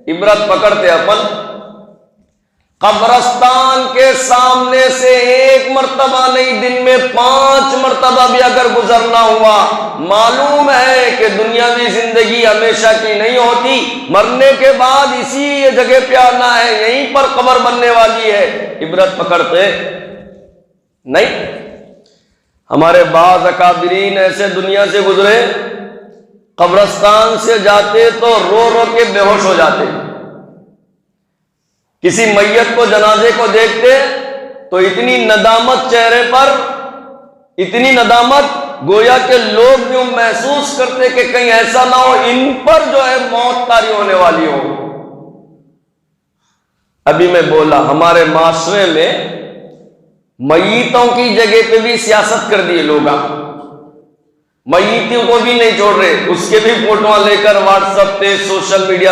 इबरत पकड़ते अपन। कब्रस्तान के सामने से एक मर्तबा नहीं, दिन में 5 मर्तबा भी अगर गुजरना हुआ, मालूम है कि दुनियावी जिंदगी हमेशा की नहीं होती, मरने के बाद इसी जगह पे आना है, यहीं पर कब्र बनने वाली है। इबरत पकड़ते नहीं। हमारे बाज़ अकाबिरीन ऐसे दुनिया से गुजरे, कब्रस्तान से जाते तो रो रो के बेहोश हो जाते। किसी मैयत को, जनाजे को देखते तो इतनी नदामत चेहरे पर, इतनी नदामत, गोया के लोग यूं महसूस करते कि कहीं ऐसा ना हो इन पर जो है मौत तारी होने वाली हो। अभी मैं बोला, हमारे माशरे में मय्यतों की जगह पे भी सियासत कर दिए लोग। मय्यतों को भी नहीं छोड़ रहे, उसके भी फोटो लेकर व्हाट्सएप पे, सोशल मीडिया